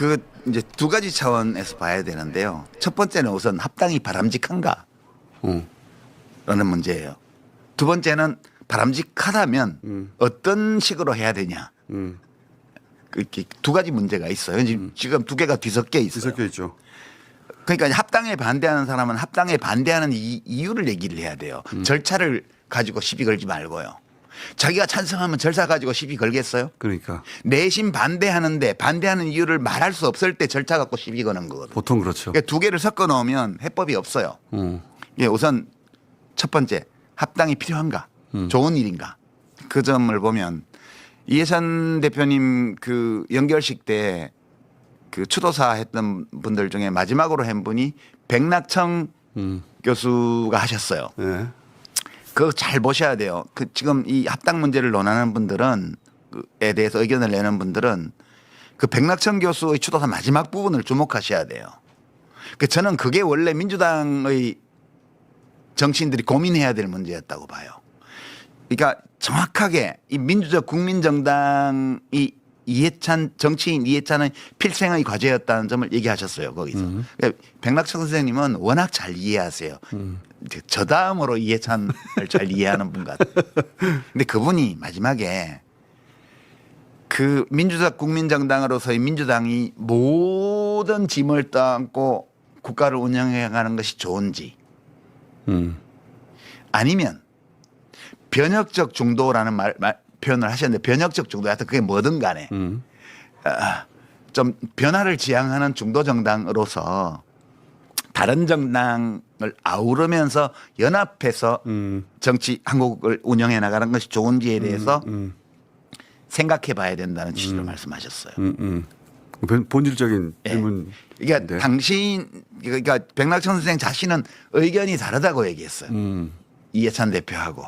그 이제 두 가지 차원에서 봐야 되는데요. 첫 번째는 우선 합당이 바람직한가 라는 문제예요. 두 번째는 바람직하다면 어떤 식으로 해야 되냐. 그렇게 두 가지 문제가 있어요. 지금 두 개가 뒤섞여 있어요. 뒤섞여 있죠. 그러니까 합당에 반대하는 사람은 합당에 반대하는 이유를 얘기를 해야 돼요. 절차를 가지고 시비 걸지 말고요. 자기가 찬성하면 절차 가지고 시비 걸겠어요? 그러니까 내심 반대하는데 반대하는 이유를 말할 수 없을 때 절차 갖고 시비 거는 거거든요. 보통 그렇죠. 그러니까 두 개를 섞어 놓으면 해법이 없어요. 예, 우선 첫 번째 합당이 필요한가? 좋은 일인가? 그 점을 보면 이해찬 대표님 그 연결식 때 그 추도사 했던 분들 중에 마지막으로 한 분이 백낙청 교수가 하셨어요. 네. 그거 잘 보셔야 돼요. 그 지금 이 합당 문제를 논하는 분들은 에 대해서 의견을 내는 분들은 그 백낙천 교수의 추도사 마지막 부분을 주목하셔야 돼요. 그 저는 그게 원래 민주당의 정치인들이 고민해야 될 문제였다고 봐요. 그러니까 정확하게 이 민주적 국민정당이 이해찬 정치인 이해찬의 필생의 과제였다는 점을 얘기하셨어요. 거기서. 그러니까 백낙천 선생님은 워낙 잘 이해하세요. 저 다음으로 이해찬을 잘 이해하는 분 같아요. 근데 그분이 마지막에 그 민주적 국민정당으로서의 민주당이 모든 짐을 떠안고 국가를 운영해 가는 것이 좋은지 아니면 변혁적 중도라는 표현을 하셨는데 변혁적 중도 하여튼 그게 뭐든 간에 좀 변화를 지향하는 중도 정당으로서 다른 정당을 아우르면서 연합해서 정치 한국을 운영해 나가는 것이 좋은지에 대해서 생각해 봐야 된다는 취지로 말씀하셨어요. 본질적인 예. 질문. 그러니까 그러니까 백낙천 선생 자신은 의견이 다르다고 얘기했어요. 이해찬 대표하고.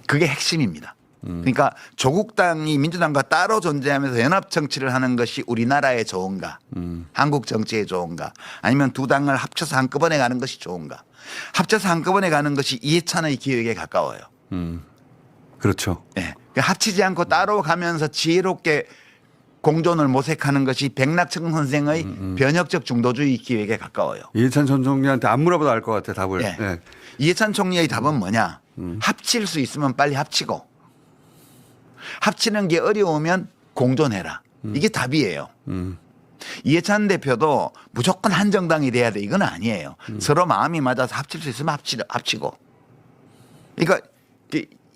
그게 핵심입니다. 그러니까 조국당이 민주당과 따로 존재하면서 연합 정치를 하는 것이 우리나라에 좋은가, 한국 정치에 좋은가, 아니면 두 당을 합쳐서 한꺼번에 가는 것이 좋은가. 합쳐서 한꺼번에 가는 것이 이해찬의 기획에 가까워요. 그렇죠. 네. 그러니까 합치지 않고 따로 가면서 지혜롭게 공존을 모색하는 것이 백낙천 선생의 변혁적 중도주의 기획에 가까워요. 이해찬 전 총리한테 안 물어봐도 알 것 같아 답을. 네. 네. 이해찬 총리의 답은 뭐냐? 합칠 수 있으면 빨리 합치고 합치는 게 어려우면 공존해라. 이게 답이에요. 이해찬 대표도 무조건 한 정당이 돼야 돼. 이건 아니에요. 서로 마음이 맞아서 합칠 수 있으면 합치고. 그러니까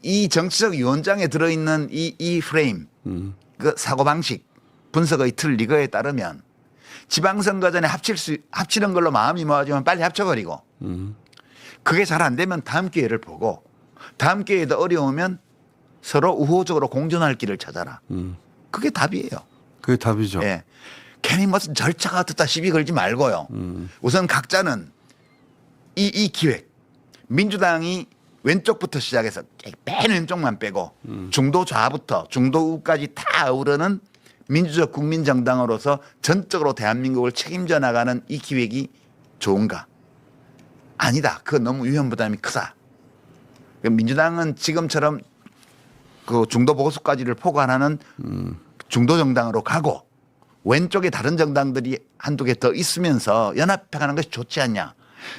이 정치적 유언장에 들어있는 이 프레임, 그 사고방식, 분석의 틀 이거에 따르면 지방선거 전에 합치는 걸로 마음이 모아지면 빨리 합쳐버리고 그게 잘 안 되면 다음 기회를 보고 다음 기회에도 어려우면 서로 우호적으로 공존할 길을 찾아라. 그게 답이에요. 그게 답이죠. 예. 괜히 무슨 절차가 어떻다 시비 걸지 말고요. 우선 각자는 이 기획 민주당이 왼쪽부터 시작해서 맨 왼쪽만 빼고 중도 좌부터 중도 우까지 다 아우르는 민주적 국민정당으로서 전적으로 대한민국을 책임져 나가는 이 기획이 좋은가? 아니다. 그건 너무 위험 부담이 크다. 민주당은 지금처럼 그 중도 보수까지를 포괄하는 중도 정당으로 가고 왼쪽에 다른 정당들이 한두 개 더 있으면서 연합해가는 것이 좋지 않냐.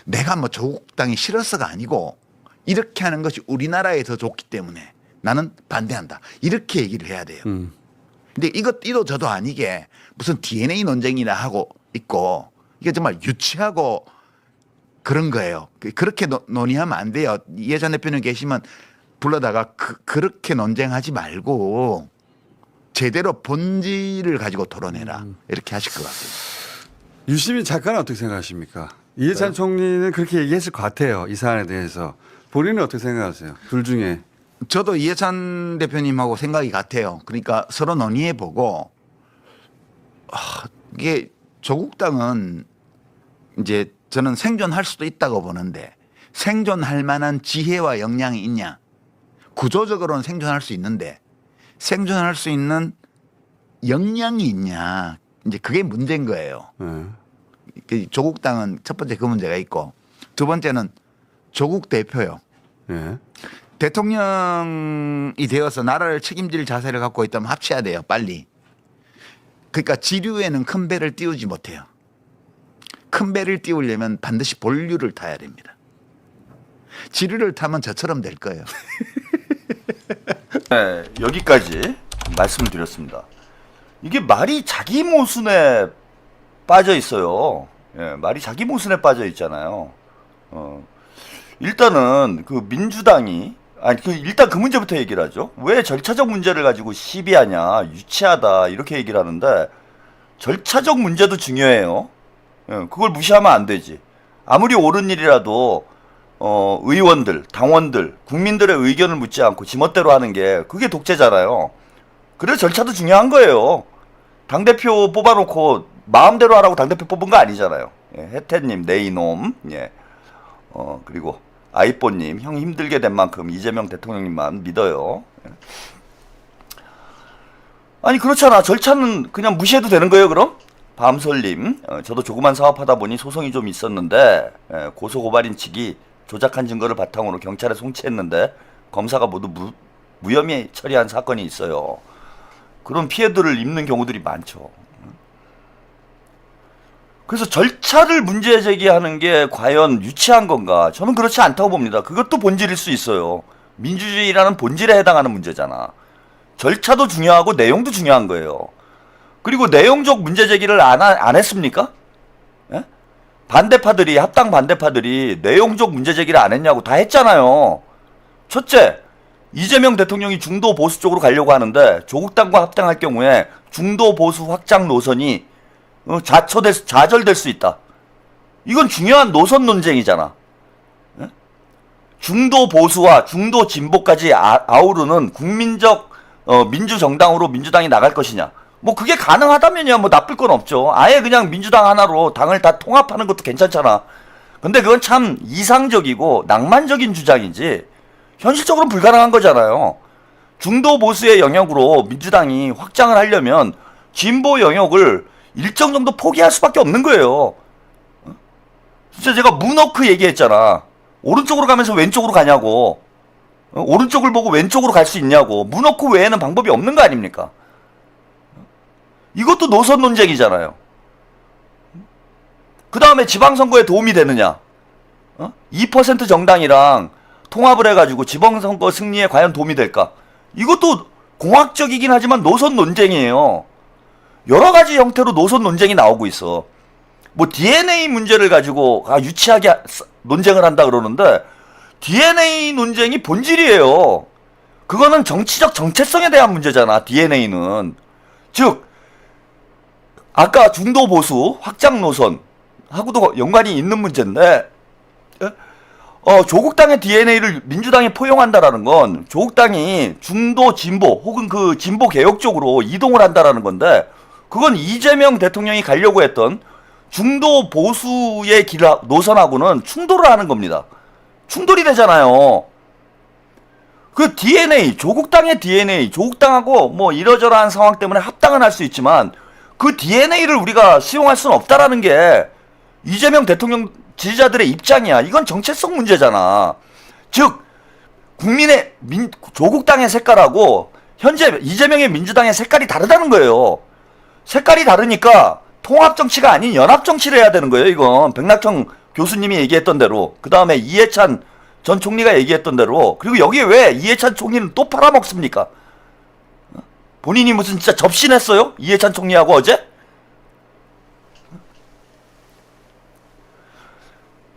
내가 뭐 조국당이 싫어서가 아니고 이렇게 하는 것이 우리나라에 더 좋기 때문에 나는 반대한다. 이렇게 얘기를 해야 돼요. 근데 이도 저도 아니게 무슨 DNA 논쟁이나 하고 있고 이게 정말 유치하고 그런 거예요. 그렇게 논의하면 안 돼요. 이해찬 대표님 계시면 불러다가 그렇게 논쟁하지 말고 제대로 본질을 가지고 토론해라. 이렇게 하실 것 같아요. 유시민 작가는 어떻게 생각하십니까? 이해찬 총리는 그렇게 얘기했을 것 같아요. 이 사안에 대해서. 본인은 어떻게 생각하세요? 둘 중에. 저도 이해찬 대표님하고 생각이 같아요. 그러니까 서로 논의해 보고 이게 조국당은 이제 저는 생존할 수도 있다고 보는데 생존할 만한 지혜와 역량이 있냐. 구조적으로는 생존할 수 있는데 생존할 수 있는 역량이 있냐. 이제 그게 문제인 거예요. 조국당은 첫 번째 그 문제가 있고 두 번째는 조국 대표요. 네. 대통령이 되어서 나라를 책임질 자세를 갖고 있다면 합쳐야 돼요. 빨리. 그러니까 지류에는 큰 배를 띄우지 못해요. 큰 배를 띄우려면 반드시 본류를 타야 됩니다. 지류를 타면 저처럼 될 거예요. 네, 여기까지 말씀을 드렸습니다. 이게 말이 자기 모순에 빠져 있어요. 예, 말이 자기 모순에 빠져 있잖아요. 일단은 그 민주당이 일단 그 문제부터 얘기를 하죠. 왜 절차적 문제를 가지고 시비하냐, 유치하다 이렇게 얘기를 하는데 절차적 문제도 중요해요. 예, 그걸 무시하면 안 되지. 아무리 옳은 일이라도 의원들, 당원들, 국민들의 의견을 묻지 않고 지멋대로 하는 게 그게 독재잖아요. 그래서 절차도 중요한 거예요. 당대표 뽑아놓고 마음대로 하라고 당대표 뽑은 거 아니잖아요. 예, 혜태님, 내 이놈. 예. 그리고 아이뽀님, 형 힘들게 된 만큼 이재명 대통령님만 믿어요. 예. 아니, 그렇잖아. 절차는 그냥 무시해도 되는 거예요, 그럼? 밤솔님, 저도 조그만 사업하다 보니 소송이 좀 있었는데, 고소고발인 측이 조작한 증거를 바탕으로 경찰에 송치했는데, 검사가 모두 무혐의 처리한 사건이 있어요. 그런 피해들을 입는 경우들이 많죠. 그래서 절차를 문제 제기하는 게 과연 유치한 건가? 저는 그렇지 않다고 봅니다. 그것도 본질일 수 있어요. 민주주의라는 본질에 해당하는 문제잖아. 절차도 중요하고 내용도 중요한 거예요. 그리고 내용적 문제 제기를 안 했습니까? 예? 반대파들이, 합당 반대파들이 내용적 문제 제기를 안 했냐고 다 했잖아요. 첫째, 이재명 대통령이 중도 보수 쪽으로 가려고 하는데 조국당과 합당할 경우에 중도 보수 확장 노선이 좌절될 수 있다. 이건 중요한 노선 논쟁이잖아. 예? 중도 보수와 중도 진보까지 아우르는 국민적 민주정당으로 민주당이 나갈 것이냐. 뭐 그게 가능하다면야 뭐 나쁠 건 없죠. 아예 그냥 민주당 하나로 당을 다 통합하는 것도 괜찮잖아. 근데 그건 참 이상적이고 낭만적인 주장이지 현실적으로는 불가능한 거잖아요. 중도 보수의 영역으로 민주당이 확장을 하려면 진보 영역을 일정 정도 포기할 수밖에 없는 거예요. 진짜 제가 문워크 얘기했잖아. 오른쪽으로 가면서 왼쪽으로 가냐고. 오른쪽을 보고 왼쪽으로 갈 수 있냐고. 문워크 외에는 방법이 없는 거 아닙니까? 이것도 노선 논쟁이잖아요. 그 다음에 지방선거에 도움이 되느냐? 2% 정당이랑 통합을 해가지고 지방선거 승리에 과연 도움이 될까? 이것도 공학적이긴 하지만 노선 논쟁이에요. 여러 가지 형태로 노선 논쟁이 나오고 있어. 뭐 DNA 문제를 가지고 유치하게 논쟁을 한다 그러는데 DNA 논쟁이 본질이에요. 그거는 정치적 정체성에 대한 문제잖아. DNA는. 즉 아까 중도 보수 확장 노선하고도 연관이 있는 문제인데 조국당의 DNA를 민주당이 포용한다라는 건 조국당이 중도 진보 혹은 그 진보 개혁 쪽으로 이동을 한다라는 건데 그건 이재명 대통령이 가려고 했던 중도 보수의 노선하고는 충돌을 하는 겁니다. 충돌이 되잖아요. 그 DNA, 조국당의 DNA, 조국당하고 뭐 이러저러한 상황 때문에 합당은 할 수 있지만 그 DNA를 우리가 수용할 수는 없다라는 게 이재명 대통령 지지자들의 입장이야. 이건 정체성 문제잖아. 즉 조국당의 색깔하고 현재 이재명의 민주당의 색깔이 다르다는 거예요. 색깔이 다르니까 통합 정치가 아닌 연합 정치를 해야 되는 거예요. 이건 백낙청 교수님이 얘기했던 대로, 그 다음에 이해찬 전 총리가 얘기했던 대로, 그리고 여기에 왜 이해찬 총리는 또 팔아먹습니까? 본인이 무슨 진짜 접신했어요? 이해찬 총리하고 어제?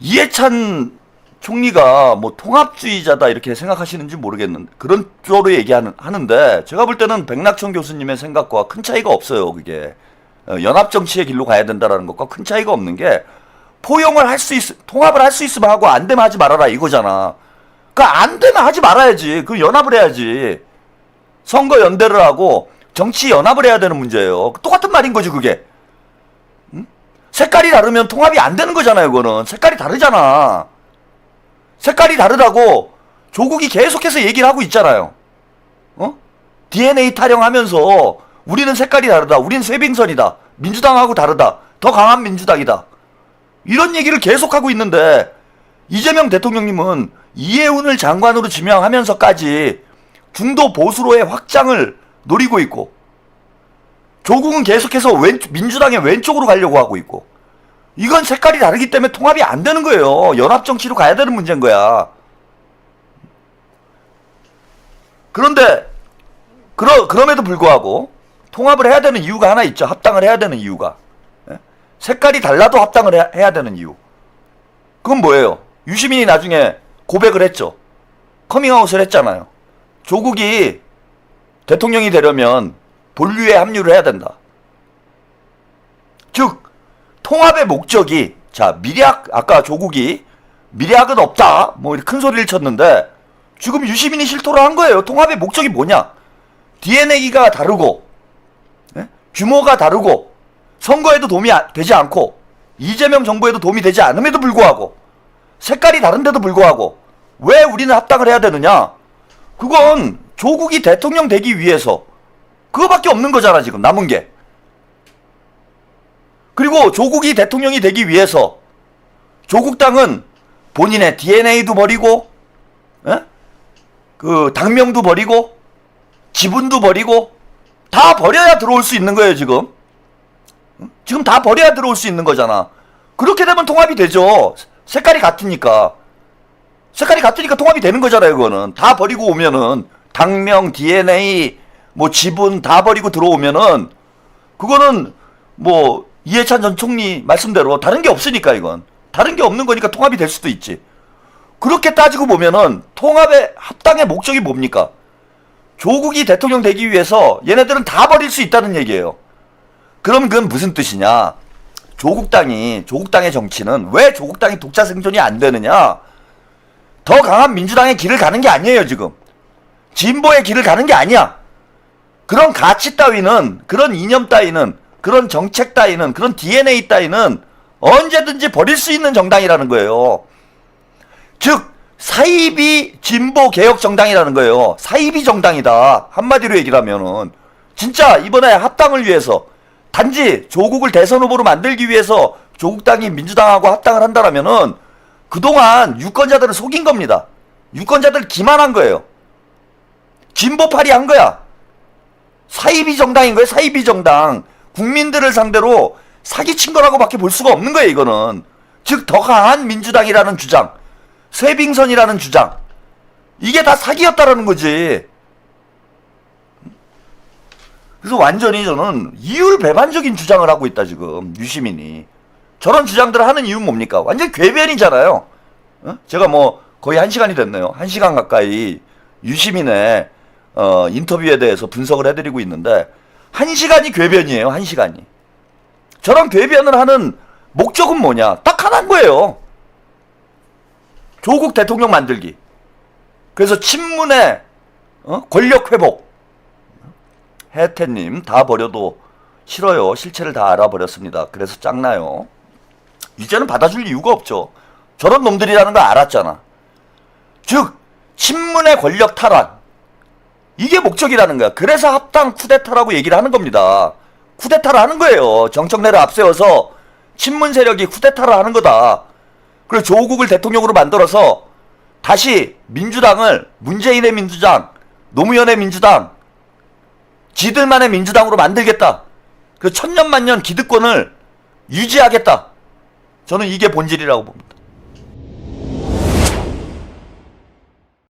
이해찬 총리가 뭐 통합주의자다 이렇게 생각하시는지 모르겠는데 그런 쪽으로 얘기하는데 제가 볼 때는 백낙천 교수님의 생각과 큰 차이가 없어요. 그게 연합정치의 길로 가야 된다라는 것과 큰 차이가 없는 게 포용을 할 수 통합을 할 수 있으면 하고 안 되면 하지 말아라 이거잖아. 그러니까 안 되면 하지 말아야지. 그 연합을 해야지. 선거 연대를 하고 정치 연합을 해야 되는 문제예요. 똑같은 말인 거지 그게. 응? 색깔이 다르면 통합이 안 되는 거잖아요. 그거는 색깔이 다르잖아. 색깔이 다르다고 조국이 계속해서 얘기를 하고 있잖아요. DNA 타령하면서 우리는 색깔이 다르다. 우리는 쇠빙선이다. 민주당하고 다르다. 더 강한 민주당이다. 이런 얘기를 계속하고 있는데 이재명 대통령님은 이해운을 장관으로 지명하면서까지 중도 보수로의 확장을 노리고 있고 조국은 계속해서 민주당의 왼쪽으로 가려고 하고 있고, 이건 색깔이 다르기 때문에 통합이 안 되는 거예요. 연합정치로 가야 되는 문제인 거야. 그런데 그럼에도 불구하고 통합을 해야 되는 이유가 하나 있죠. 합당을 해야 되는 이유가. 예? 색깔이 달라도 합당을 해야 되는 이유. 그건 뭐예요? 유시민이 나중에 고백을 했죠. 커밍아웃을 했잖아요. 조국이 대통령이 되려면 본류에 합류를 해야 된다. 즉 통합의 목적이, 자, 아까 조국이 미래학은 없다 뭐 이렇게 큰 소리를 쳤는데, 지금 유시민이 실토를 한 거예요. 통합의 목적이 뭐냐? DNA가 다르고, 예? 규모가 다르고, 선거에도 도움이 되지 않고, 이재명 정부에도 도움이 되지 않음에도 불구하고, 색깔이 다른데도 불구하고 왜 우리는 합당을 해야 되느냐? 그건 조국이 대통령 되기 위해서, 그거밖에 없는 거잖아 지금 남은 게. 그리고 조국이 대통령이 되기 위해서 조국당은 본인의 DNA도 버리고, 예? 그 당명도 버리고, 지분도 버리고, 다 버려야 들어올 수 있는 거예요 지금. 지금 다 버려야 들어올 수 있는 거잖아. 그렇게 되면 통합이 되죠. 색깔이 같으니까. 색깔이 같으니까 통합이 되는 거잖아요. 그거는 다 버리고 오면은, 당명, DNA, 뭐 지분 다 버리고 들어오면은, 그거는 뭐 이해찬 전 총리 말씀대로 다른 게 없으니까, 이건 다른 게 없는 거니까 통합이 될 수도 있지. 그렇게 따지고 보면은 통합의 합당의 목적이 뭡니까? 조국이 대통령 되기 위해서 얘네들은 다 버릴 수 있다는 얘기예요. 그럼 그건 무슨 뜻이냐? 조국당의 정치는 왜 조국당이 독자 생존이 안 되느냐? 더 강한 민주당의 길을 가는 게 아니에요 지금. 진보의 길을 가는 게 아니야. 그런 가치 따위는, 그런 이념 따위는, 그런 정책 따위는, 그런 DNA 따위는 언제든지 버릴 수 있는 정당이라는 거예요. 즉 사이비 진보 개혁 정당이라는 거예요. 사이비 정당이다. 한마디로 얘기를 하면은 진짜 이번에 합당을 위해서, 단지 조국을 대선 후보로 만들기 위해서 조국당이 민주당하고 합당을 한다라면은 그동안 유권자들을 속인 겁니다. 유권자들 기만한 거예요. 진보파리 한 거야. 사이비 정당인 거예요. 사이비 정당. 국민들을 상대로 사기친 거라고밖에 볼 수가 없는 거예요. 이거는. 즉 더 강한 민주당이라는 주장, 쇄빙선이라는 주장, 이게 다 사기였다라는 거지. 그래서 완전히 저는 이율배반적인 주장을 하고 있다 지금 유시민이. 저런 주장들을 하는 이유는 뭡니까? 완전 궤변이잖아요. 어? 제가 뭐 거의 1시간이 됐네요. 1시간 가까이 유시민의 인터뷰에 대해서 분석을 해드리고 있는데 1시간이 궤변이에요. 1시간이. 저런 궤변을 하는 목적은 뭐냐? 딱 하나인 거예요. 조국 대통령 만들기. 그래서 친문의 권력 회복. 혜태님, 다 버려도 싫어요. 실체를 다 알아버렸습니다. 그래서 짱나요. 이제는 받아줄 이유가 없죠. 저런 놈들이라는 걸 알았잖아. 즉 친문의 권력 탈환, 이게 목적이라는 거야. 그래서 합당 쿠데타라고 얘기를 하는 겁니다. 쿠데타를 하는 거예요. 정청래를 앞세워서 친문 세력이 쿠데타를 하는 거다. 그리고 조국을 대통령으로 만들어서 다시 민주당을 문재인의 민주당, 노무현의 민주당, 지들만의 민주당으로 만들겠다. 그 천년만년 기득권을 유지하겠다. 저는 이게 본질이라고 봅니다.